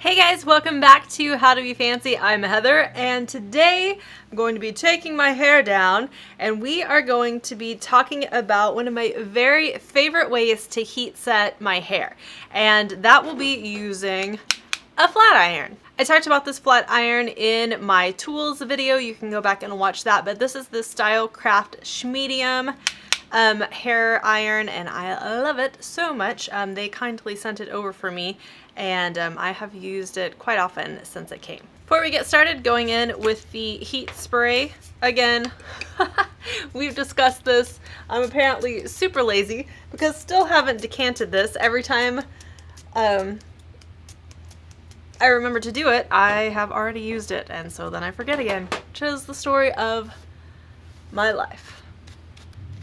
Hey guys, welcome back to How to Be Fancy. I'm Heather, and today I'm going to be taking my hair down, and we are going to be talking about one of my very favorite ways to heat set my hair, and that will be using a flat iron. I talked about this flat iron in my tools video. You can go back and watch that, but this is the Stylecraft Schmedium hair iron, and I love it so much. They kindly sent it over for me, and I have used it quite often since it came. Before we get started, going in with the heat spray again. We've discussed this. I'm apparently super lazy because still haven't decanted this. Every time I remember to do it, I have already used it, and so then I forget again, which is the story of my life.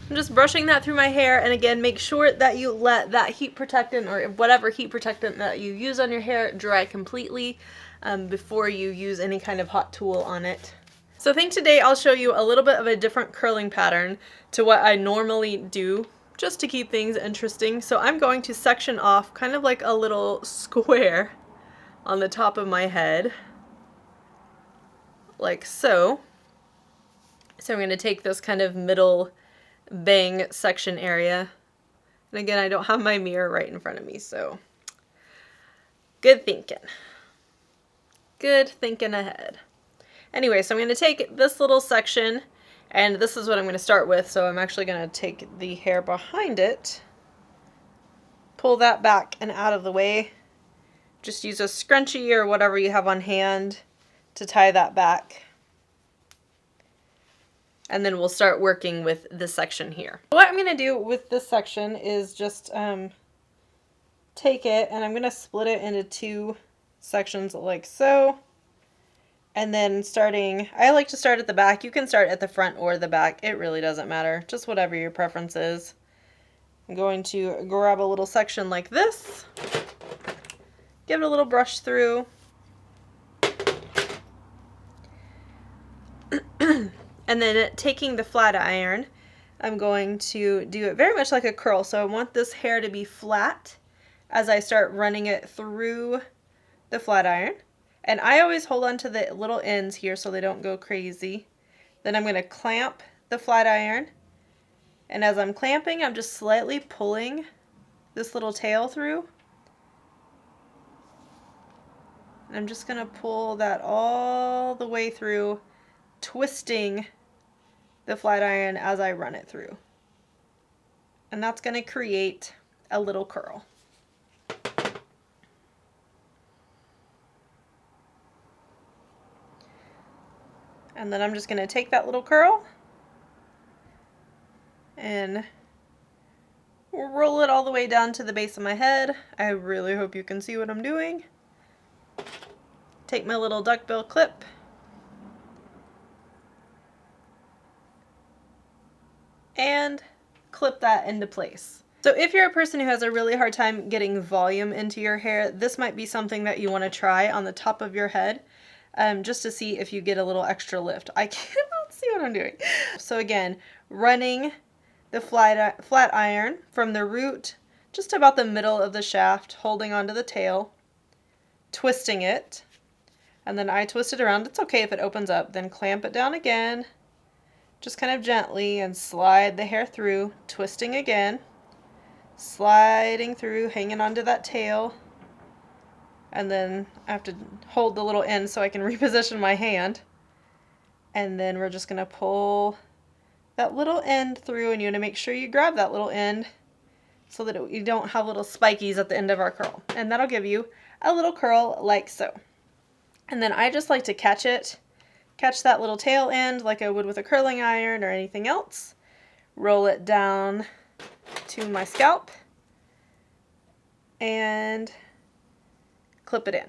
I'm just brushing that through my hair, and again, make sure that you let that heat protectant or whatever heat protectant that you use on your hair dry completely before you use any kind of hot tool on it. So I think today I'll show you a little bit of a different curling pattern to what I normally do, just to keep things interesting. So I'm going to section off kind of like a little square on the top of my head, like so. So I'm going to take this kind of middle bang section area. And again, I don't have my mirror right in front of me, so good thinking. Good thinking ahead. Anyway, so I'm going to take this little section, and this is what I'm going to start with. So I'm actually going to take the hair behind it, pull that back and out of the way. Just use a scrunchie or whatever you have on hand to tie that back. And then we'll start working with this section here. What I'm going to do with this section is just take it, and I'm going to split it into two sections like so. And then I like to start at the back. You can start at the front or the back. It really doesn't matter. Just whatever your preference is. I'm going to grab a little section like this. Give it a little brush through. And then taking the flat iron, I'm going to do it very much like a curl. So I want this hair to be flat as I start running it through the flat iron. And I always hold on to the little ends here so they don't go crazy. Then I'm going to clamp the flat iron. And as I'm clamping, I'm just slightly pulling this little tail through. And I'm just going to pull that all the way through, twisting the flat iron as I run it through. And that's going to create a little curl. And then I'm just going to take that little curl and roll it all the way down to the base of my head. I really hope you can see what I'm doing. Take my little duckbill clip and clip that into place. So if you're a person who has a really hard time getting volume into your hair, this might be something that you want to try on the top of your head, just to see if you get a little extra lift. I cannot see what I'm doing. So again, running the flat iron from the root just about the middle of the shaft, holding onto the tail, twisting it, and then I twist it around. It's okay if it opens up, then clamp it down again, just kind of gently, and slide the hair through, twisting again, sliding through, hanging onto that tail, and then I have to hold the little end so I can reposition my hand, and then we're just going to pull that little end through, and you want to make sure you grab that little end so that you don't have little spikies at the end of our curl, and that'll give you a little curl like so. And then I just like to catch that little tail end like I would with a curling iron or anything else. Roll it down to my scalp and clip it in.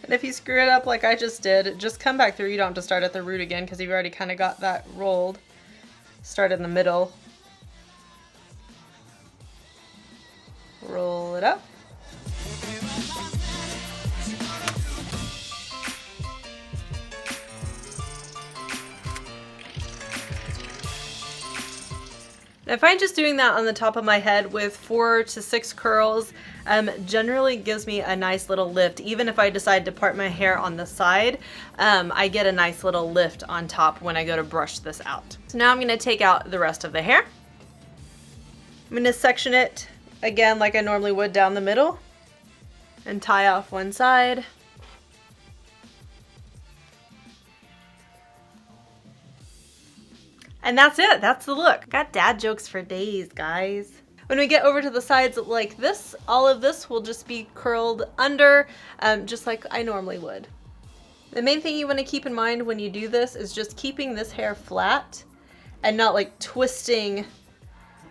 And if you screw it up like I just did, just come back through. You don't have to start at the root again because you've already kind of got that rolled. Start in the middle. Roll it up. I find just doing that on the top of my head with 4 to 6 curls generally gives me a nice little lift. Even if I decide to part my hair on the side, I get a nice little lift on top when I go to brush this out. So now I'm going to take out the rest of the hair. I'm going to section it again like I normally would down the middle and tie off one side. And that's it. That's the look. Got dad jokes for days, guys. When we get over to the sides like this, all of this will just be curled under, just like I normally would. The main thing you want to keep in mind when you do this is just keeping this hair flat and not like twisting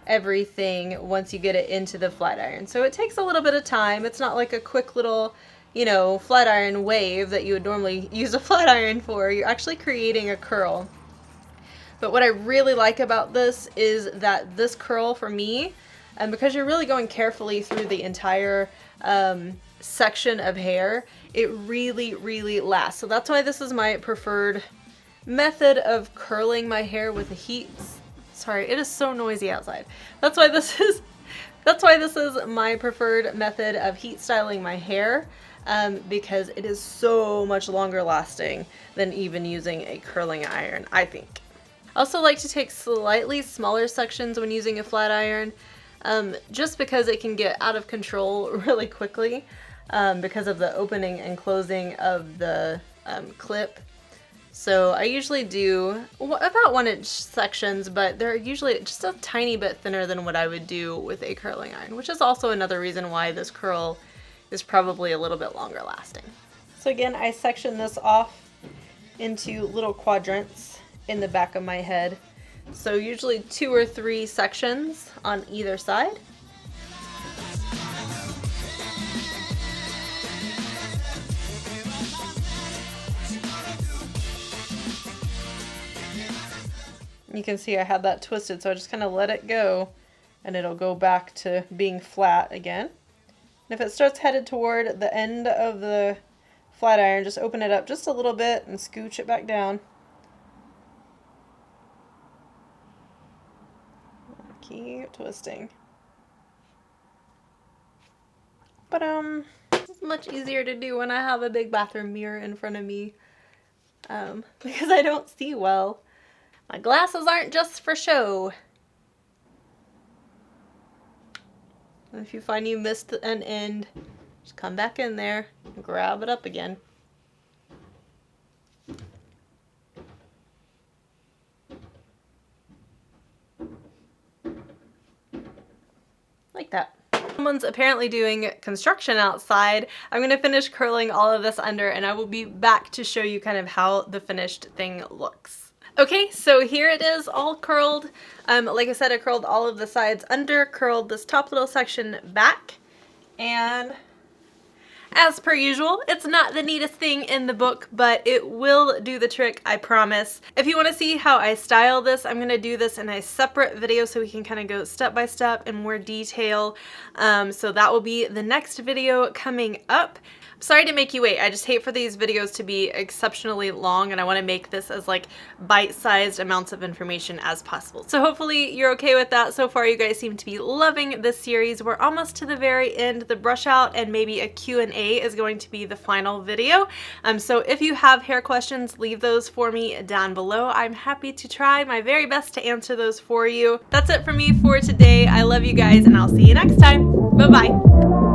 everything once you get it into the flat iron. So it takes a little bit of time. It's not like a quick little, you know, flat iron wave that you would normally use a flat iron for. You're actually creating a curl. But what I really like about this is that this curl for me, and because you're really going carefully through the entire section of hair, it really, really lasts. So that's why this is my preferred method of curling my hair with the heat. Sorry, it is so noisy outside. That's why this is my preferred method of heat styling my hair, because it is so much longer lasting than even using a curling iron, I think. I also like to take slightly smaller sections when using a flat iron, just because it can get out of control really quickly because of the opening and closing of the clip. So I usually do about 1-inch sections, but they're usually just a tiny bit thinner than what I would do with a curling iron, which is also another reason why this curl is probably a little bit longer lasting. So again, I section this off into little quadrants in the back of my head. So usually 2 or 3 sections on either side. You can see I had that twisted, so I just kind of let it go and it'll go back to being flat again. And if it starts headed toward the end of the flat iron, just open it up just a little bit and scooch it back down. Keep twisting. But it's much easier to do when I have a big bathroom mirror in front of me, because I don't see well. My glasses aren't just for show. And if you find you missed an end, just come back in there and grab it up again. Like that. Someone's apparently doing construction outside. I'm going to finish curling all of this under and I will be back to show you kind of how the finished thing looks. Okay, so here it is all curled. Like I said, I curled all of the sides under, curled this top little section back, and as per usual, it's not the neatest thing in the book, but it will do the trick, I promise. If you want to see how I style this, I'm going to do this in a separate video so we can kind of go step by step in more detail. So that will be the next video coming up. Sorry to make you wait. I just hate for these videos to be exceptionally long, and I want to make this as like bite-sized amounts of information as possible. So hopefully you're okay with that. So far you guys seem to be loving this series. We're almost to the very end. The brush out and maybe a Q&A is going to be the final video. So if you have hair questions, leave those for me down below. I'm happy to try my very best to answer those for you. That's it for me for today. I love you guys and I'll see you next time. Bye-bye.